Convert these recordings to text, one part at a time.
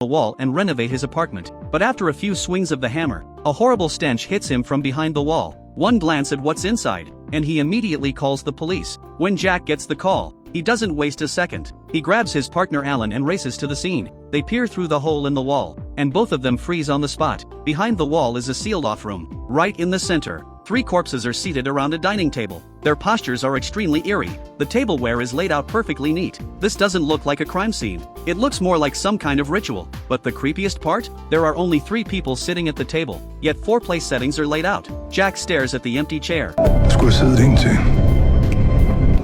the wall and renovate his apartment. But after a few swings of the hammer, a horrible stench hits him from behind the wall. One glance at what's inside, and he immediately calls the police. When Jack gets the call, he doesn't waste a second. He grabs his partner Alan and races to the scene. They peer through the hole in the wall, and both of them freeze on the spot. Behind the wall is a sealed-off room. Right in the center, 3 corpses are seated around a dining table. Their postures are extremely eerie. The tableware is laid out perfectly neat. This doesn't look like a crime scene. It looks more like some kind of ritual. But the creepiest part? There are only 3 people sitting at the table, yet 4 place settings are laid out. Jack stares at the empty chair.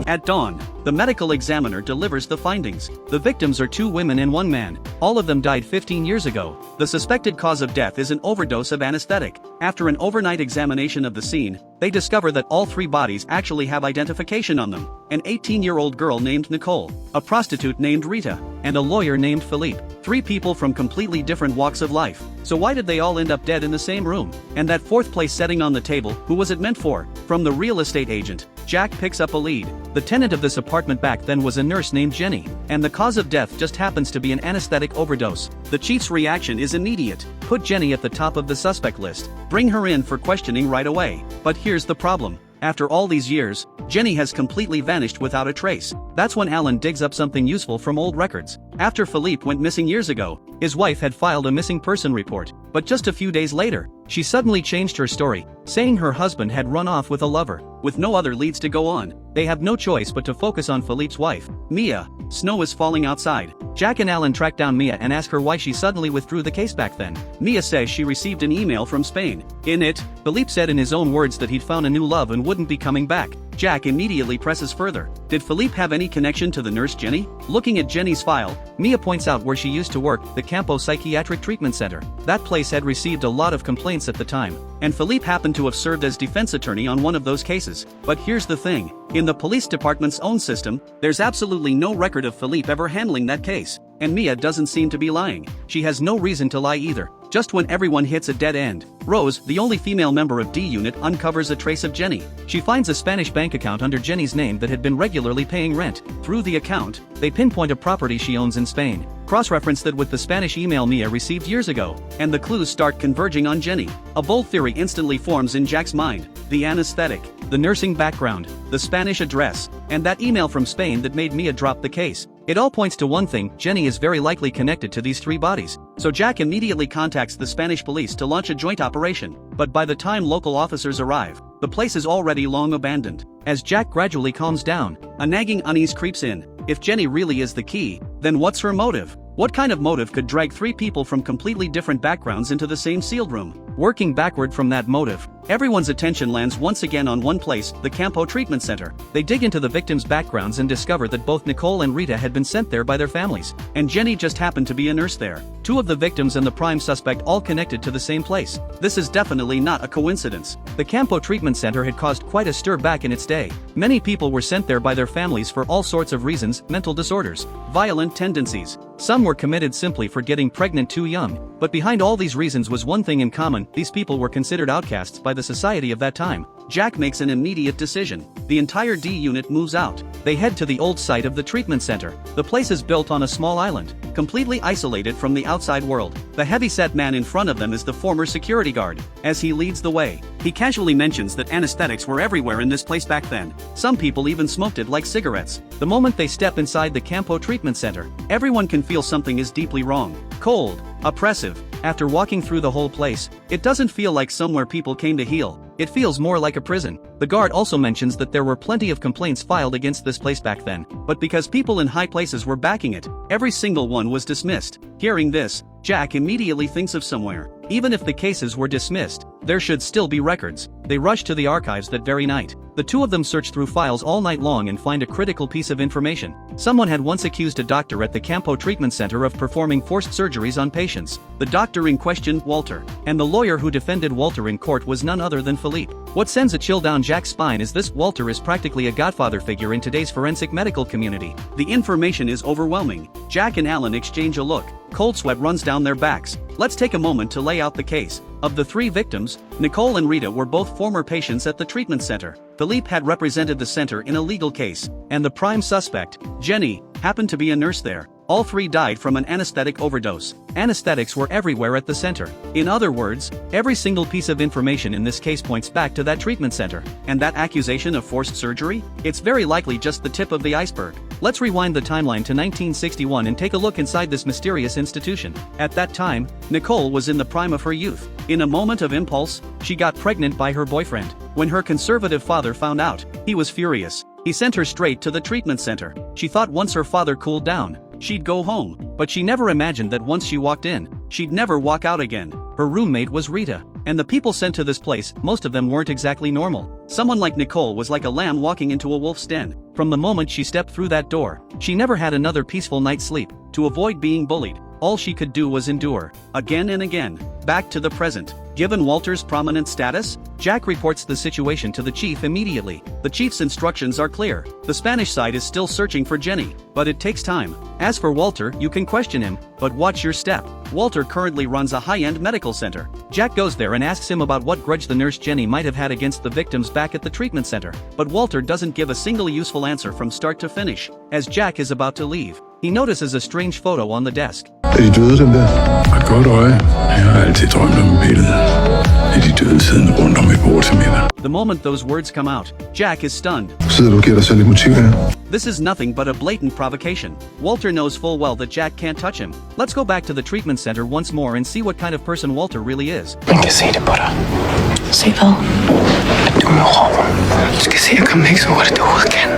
At dawn, the medical examiner delivers the findings. The victims are 2 women and 1 man. All of them died 15 years ago. The suspected cause of death is an overdose of anesthetic. After an overnight examination of the scene, they discover that all 3 bodies actually have identification on them. An 18-year-old girl named Nicole, a prostitute named Rita, and a lawyer named Philippe. 3 people from completely different walks of life. So why did they all end up dead in the same room? And that 4th place setting on the table, who was it meant for? From the real estate agent, Jack picks up a lead. The tenant of this apartment back then was a nurse named Jenny, and the cause of death just happens to be an anesthetic overdose. The chief's reaction is immediate. Put Jenny at the top of the suspect list. Bring her in for questioning right away. But here's the problem. After all these years, Jenny has completely vanished without a trace. That's when Alan digs up something useful from old records. After Philippe went missing years ago, his wife had filed a missing person report. But just a few days later, she suddenly changed her story, saying her husband had run off with a lover. With no other leads to go on, they have no choice but to focus on Philippe's wife, Mia. Snow is falling outside. Jack and Alan track down Mia and ask her why she suddenly withdrew the case back then. Mia says she received an email from Spain. In it, Philippe said in his own words that he'd found a new love and wouldn't be coming back. Jack immediately presses further. Did Philippe have any connection to the nurse Jenny? Looking at Jenny's file, Mia points out where she used to work, the Campo Psychiatric Treatment Center. That place had received a lot of complaints at the time, and Philippe happened to have served as defense attorney on one of those cases. But here's the thing. In the police department's own system, there's absolutely no record of Philippe ever handling that case. And Mia doesn't seem to be lying. She has no reason to lie either. Just when everyone hits a dead end, Rose, the only female member of D Unit, uncovers a trace of Jenny. She finds a Spanish bank account under Jenny's name that had been regularly paying rent. Through the account, they pinpoint a property she owns in Spain. Cross-reference that with the Spanish email Mia received years ago, and the clues start converging on Jenny. A bold theory instantly forms in Jack's mind: the anesthetic, the nursing background, the Spanish address, and that email from Spain that made Mia drop the case. It all points to one thing: Jenny is very likely connected to these 3 bodies. So Jack immediately contacts the Spanish police to launch a joint operation. But by the time local officers arrive, the place is already long abandoned. As Jack gradually calms down, a nagging unease creeps in. If Jenny really is the key, then what's her motive? What kind of motive could drag 3 people from completely different backgrounds into the same sealed room? Working backward from that motive, everyone's attention lands once again on one place, the Campo Treatment Center. They dig into the victims' backgrounds and discover that both Nicole and Rita had been sent there by their families, and Jenny just happened to be a nurse there. 2 of the victims and the prime suspect all connected to the same place. This is definitely not a coincidence. The Campo Treatment Center had caused quite a stir back in its day. Many people were sent there by their families for all sorts of reasons: mental disorders, violent tendencies. Some were committed simply for getting pregnant too young. But behind all these reasons was one thing in common: these people were considered outcasts by the society of that time. Jack makes an immediate decision. The entire D Unit moves out. They head to the old site of the treatment center. The place is built on a small island, completely isolated from the outside world. The heavy-set man in front of them is the former security guard. As he leads the way, he casually mentions that anesthetics were everywhere in this place back then. Some people even smoked it like cigarettes. The moment they step inside the Campo Treatment Center, everyone can feel something is deeply wrong. Cold, oppressive. After walking through the whole place, it doesn't feel like somewhere people came to heal. It feels more like a prison. The guard also mentions that there were plenty of complaints filed against this place back then, but because people in high places were backing it, every single one was dismissed. Hearing this, Jack immediately thinks of somewhere. Even if the cases were dismissed, there should still be records. They rush to the archives that very night. The 2 of them search through files all night long and find a critical piece of information. Someone had once accused a doctor at the Campo Treatment Center of performing forced surgeries on patients. The doctor in question, Walter, and the lawyer who defended Walter in court was none other than Philippe. What sends a chill down Jack's spine is this: Walter is practically a godfather figure in today's forensic medical community. The information is overwhelming. Jack and Alan exchange a look. Cold sweat runs down their backs. Let's take a moment to lay out the case. Of the 3 victims, Nicole and Rita were both former patients at the treatment center. Philippe had represented the center in a legal case, and the prime suspect, Jenny, happened to be a nurse there. All three died from an anesthetic overdose. Anesthetics were everywhere at the center. In other words, every single piece of information in this case points back to that treatment center. And that accusation of forced surgery? It's very likely just the tip of the iceberg. Let's rewind the timeline to 1961 and take a look inside this mysterious institution. At that time, Nicole was in the prime of her youth. In a moment of impulse, she got pregnant by her boyfriend. When her conservative father found out, he was furious. He sent her straight to the treatment center. She thought once her father cooled down, she'd go home. But she never imagined that once she walked in, she'd never walk out again. Her roommate was Rita. And the people sent to this place, most of them weren't exactly normal. Someone like Nicole was like a lamb walking into a wolf's den. From the moment she stepped through that door, she never had another peaceful night's sleep. To avoid being bullied, all she could do was endure. Again and again. Back to the present. Given Walter's prominent status, Jack reports the situation to the chief immediately. The chief's instructions are clear. The Spanish side is still searching for Jenny, but it takes time. As for Walter, you can question him, but watch your step. Walter currently runs a high-end medical center. Jack goes there and asks him about what grudge the nurse Jenny might have had against the victims back at the treatment center. But Walter doesn't give a single useful answer from start to finish. As Jack is about to leave, he notices a strange photo on the desk. Er de døde, dem der? Og et godt øje. Jeg har altid drømt om billedet. Er de døde siddende rundt om et bord til middag. The moment those words come out, Jack is stunned. Sidder du og giver dig selv lidt motiv her? This is nothing but a blatant provocation. Walter knows full well that Jack can't touch him. Let's go back to the treatment center once more and see what kind of person Walter really is. Man kan se det på dig. Se hvad? At du må råbe. Du skal se at komme ikke så hurtigt du overhovedet kan.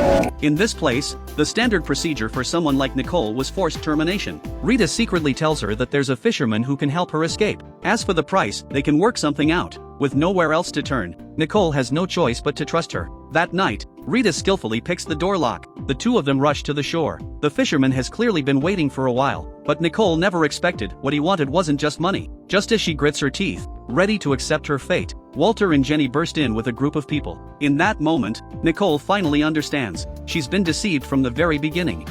In this place, the standard procedure for someone like Nicole was forced termination. Rita secretly tells her that there's a fisherman who can help her escape. As for the price, they can work something out. With nowhere else to turn, Nicole has no choice but to trust her. That night, Rita skillfully picks the door lock. The two of them rush to the shore. The fisherman has clearly been waiting for a while, but Nicole never expected. What he wanted wasn't just money. Just as she grits her teeth, ready to accept her fate, Walter and Jenny burst in with a group of people. In that moment, Nicole finally understands. She's been deceived from the very beginning.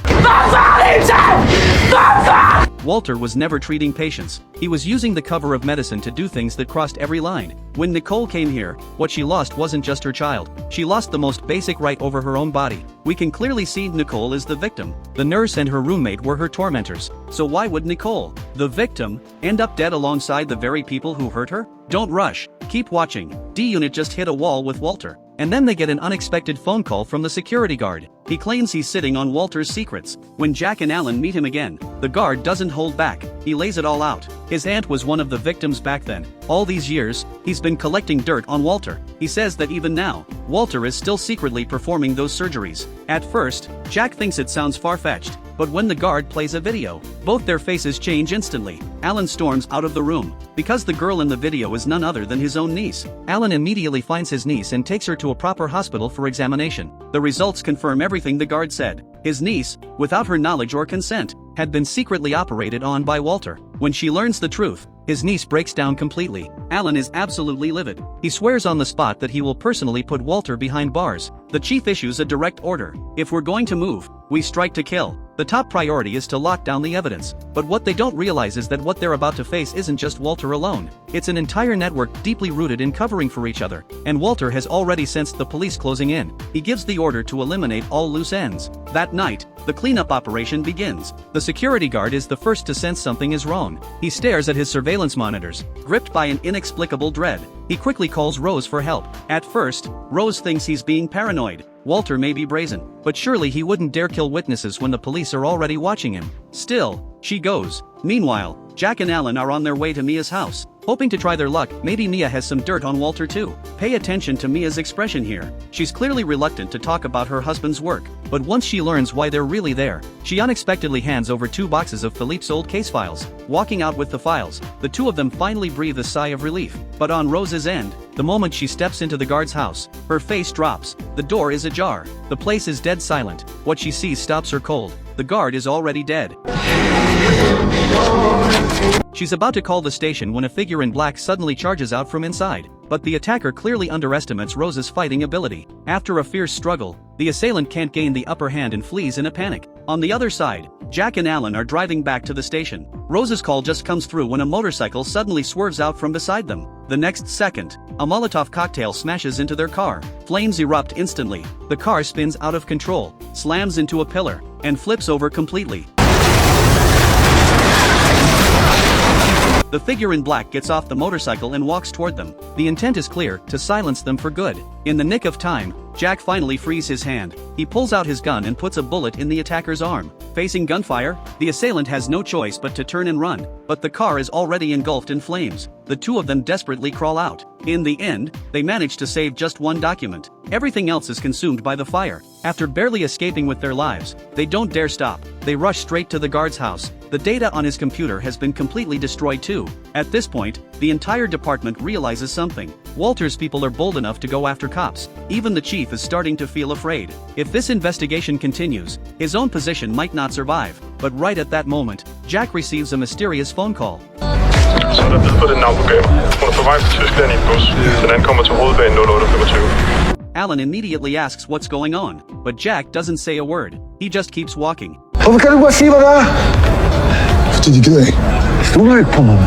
Walter was never treating patients. He was using the cover of medicine to do things that crossed every line. When Nicole came here, what she lost wasn't just her child. She lost the most basic right over her own body. We can clearly see Nicole is the victim. The nurse and her roommate were her tormentors. So why would Nicole, the victim, end up dead alongside the very people who hurt her? Don't rush. Keep watching. D-Unit just hit a wall with Walter. And then they get an unexpected phone call from the security guard. He claims he's sitting on Walter's secrets. When Jack and Alan meet him again, the guard doesn't hold back. He lays it all out. His aunt was one of the victims back then. All these years, he's been collecting dirt on Walter. He says that even now, Walter is still secretly performing those surgeries. At first, Jack thinks it sounds far-fetched, but when the guard plays a video, both their faces change instantly. Alan storms out of the room. Because the girl in the video is none other than his own niece, Alan immediately finds his niece and takes her to a proper hospital for examination. The results confirm everything the guard said. His niece, without her knowledge or consent, had been secretly operated on by Walter. When she learns the truth, his niece breaks down completely. Alan is absolutely livid. He swears on the spot that he will personally put Walter behind bars. The chief issues a direct order. If we're going to move, we strike to kill. The top priority is to lock down the evidence. But what they don't realize is that what they're about to face isn't just Walter alone. It's an entire network deeply rooted in covering for each other. And Walter has already sensed the police closing in. He gives the order to eliminate all loose ends. That night, the cleanup operation begins. The security guard is the first to sense something is wrong. He stares at his surveillance monitors, gripped by an inexplicable dread. He quickly calls Rose for help. At first, Rose thinks he's being paranoid. Walter may be brazen, but surely he wouldn't dare kill witnesses when the police are already watching him. Still, she goes. Meanwhile, Jack and Alan are on their way to Mia's house. Hoping to try their luck, maybe Mia has some dirt on Walter too. Pay attention to Mia's expression here. She's clearly reluctant to talk about her husband's work, but once she learns why they're really there, she unexpectedly hands over 2 boxes of Philippe's old case files. Walking out with the files, the two of them finally breathe a sigh of relief. But on Rose's end, the moment she steps into the guard's house, her face drops. The door is ajar. The place is dead silent. What she sees stops her cold. The guard is already dead. She's about to call the station when a figure in black suddenly charges out from inside. But the attacker clearly underestimates Rose's fighting ability. After a fierce struggle, the assailant can't gain the upper hand and flees in a panic. On the other side, Jack and Alan are driving back to the station. Rose's call just comes through when a motorcycle suddenly swerves out from beside them. The next second, a Molotov cocktail smashes into their car. Flames erupt instantly. The car spins out of control, slams into a pillar, and flips over completely. The figure in black gets off the motorcycle and walks toward them. The intent is clear, to silence them for good. In the nick of time, Jack finally frees his hand. He pulls out his gun and puts a bullet in the attacker's arm. Facing gunfire, the assailant has no choice but to turn and run, but the car is already engulfed in flames. The two of them desperately crawl out. In the end, they manage to save just one document. Everything else is consumed by the fire. After barely escaping with their lives, they don't dare stop. They rush straight to the guard's house. The data on his computer has been completely destroyed too. At this point, the entire department realizes something. Walter's people are bold enough to go after cops. Even the chief is starting to feel afraid. If this investigation continues, his own position might not survive. But right at that moment, Jack receives a mysterious phone call. Så er der bid på det navnprogram. Hun er på vej fra Tyskland i en bus. Den ankommer til hovedbanen 0825. Alan immediately asks what's going on, but Jack doesn't say a word. He just keeps walking. Hvorfor kan du bare sige, hvad der er? Fordi de gider ikke. Stoler ikke på mig.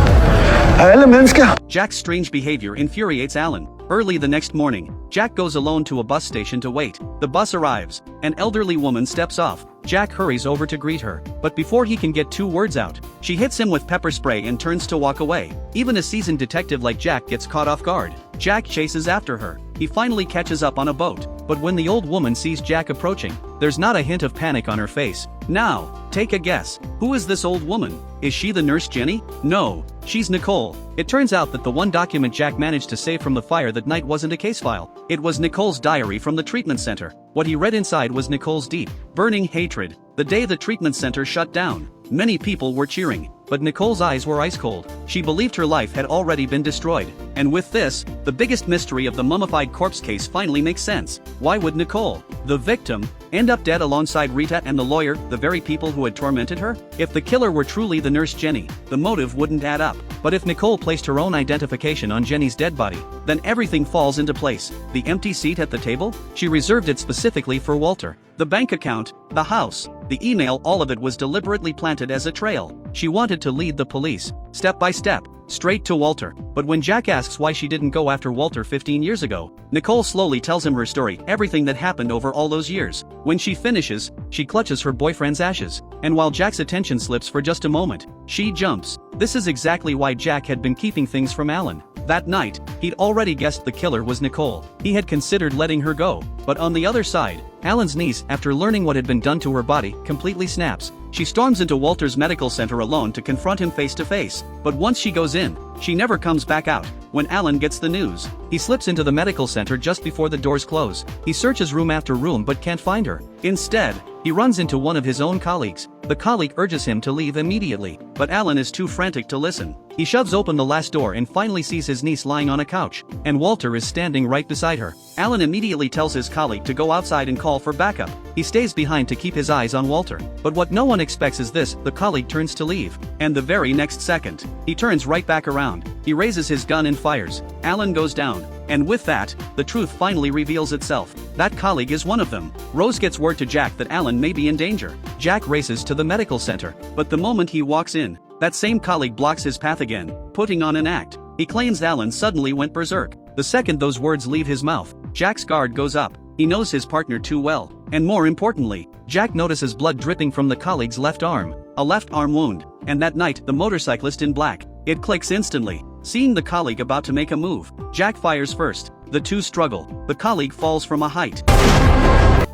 Af alle mennesker. Jack's strange behavior infuriates Alan. Early the next morning, Jack goes alone to a bus station to wait. The bus arrives. An elderly woman steps off. Jack hurries over to greet her, but before he can get two words out, she hits him with pepper spray and turns to walk away. Even a seasoned detective like Jack gets caught off guard. Jack chases after her. He finally catches up on a boat, but when the old woman sees Jack approaching, there's not a hint of panic on her face. Now, take a guess. Who is this old woman? Is she the nurse Jenny? No, she's Nicole. It turns out that the one document Jack managed to save from the fire that night wasn't a case file. It was Nicole's diary from the treatment center. What he read inside was Nicole's deep, burning hatred. The day the treatment center shut down, many people were cheering, but Nicole's eyes were ice cold. She believed her life had already been destroyed. And with this, the biggest mystery of the mummified corpse case finally makes sense. Why would Nicole, the victim, end up dead alongside Rita and the lawyer, the very people who had tormented her? If the killer were truly the nurse Jenny, the motive wouldn't add up. But if Nicole placed her own identification on Jenny's dead body, then everything falls into place. The empty seat at the table? She reserved it specifically for Walter. The bank account, the house, the email, all of it was deliberately planted as a trail. She wanted to lead the police, step by step, straight to Walter. But when Jack asks why she didn't go after Walter 15 years ago, Nicole slowly tells him her story, everything that happened over all those years. When she finishes, she clutches her boyfriend's ashes. And while Jack's attention slips for just a moment, she jumps. This is exactly why Jack had been keeping things from Alan. That night, he'd already guessed the killer was Nicole. He had considered letting her go. But on the other side, Alan's niece, after learning what had been done to her body, completely snaps. She storms into Walter's medical center alone to confront him face to face. But once she goes in, she never comes back out. When Alan gets the news, he slips into the medical center just before the doors close. He searches room after room but can't find her. Instead, he runs into one of his own colleagues. The colleague urges him to leave immediately, but Alan is too frantic to listen. He shoves open the last door and finally sees his niece lying on a couch, and Walter is standing right beside her. Alan immediately tells his colleague to go outside and call for backup. He stays behind to keep his eyes on Walter. But what no one expects is this: the colleague turns to leave. And the very next second, he turns right back around. He raises his gun and fires. Alan goes down. And with that, the truth finally reveals itself. That colleague is one of them. Rose gets word to Jack that Alan may be in danger. Jack races to the medical center. But the moment he walks in, that same colleague blocks his path again, putting on an act. He claims Alan suddenly went berserk. The second those words leave his mouth, Jack's guard goes up. He knows his partner too well. And more importantly, Jack notices blood dripping from the colleague's left arm, a left arm wound. And that night, the motorcyclist in black. It clicks instantly. Seeing the colleague about to make a move, Jack fires first. The two struggle. The colleague falls from a height.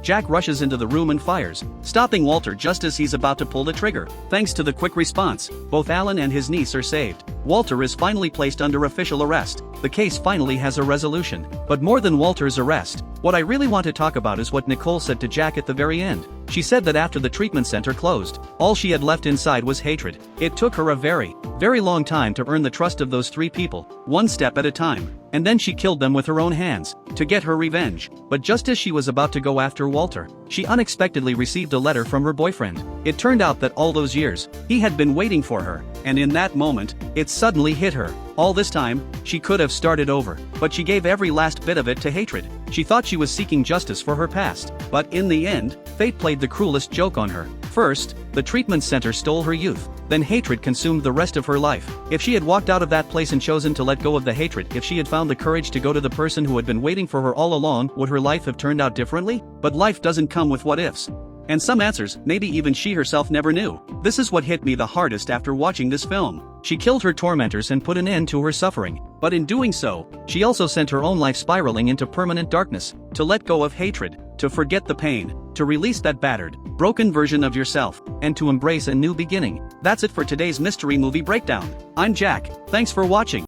Jack rushes into the room and fires, stopping Walter just as he's about to pull the trigger. Thanks to the quick response, both Alan and his niece are saved. Walter is finally placed under official arrest. The case finally has a resolution. But more than Walter's arrest, what I really want to talk about is what Nicole said to Jack at the very end. She said that after the treatment center closed, all she had left inside was hatred. It took her a very long time to earn the trust of those three people, one step at a time. And then she killed them with her own hands, to get her revenge. But just as she was about to go after Walter, she unexpectedly received a letter from her boyfriend. It turned out that all those years, he had been waiting for her, and in that moment, it suddenly hit her. All this time, she could have started over, but she gave every last bit of it to hatred. She thought she was seeking justice for her past, but in the end, fate played the cruelest joke on her. First, the treatment center stole her youth. Then hatred consumed the rest of her life. If she had walked out of that place and chosen to let go of the hatred, if she had found the courage to go to the person who had been waiting for her all along, would her life have turned out differently? But life doesn't come with what ifs. And some answers, maybe even she herself never knew. This is what hit me the hardest after watching this film. She killed her tormentors and put an end to her suffering. But in doing so, she also sent her own life spiraling into permanent darkness, to let go of hatred, to forget the pain, to release that battered, broken version of yourself, and to embrace a new beginning. That's it for today's mystery movie breakdown. I'm Jack, thanks for watching.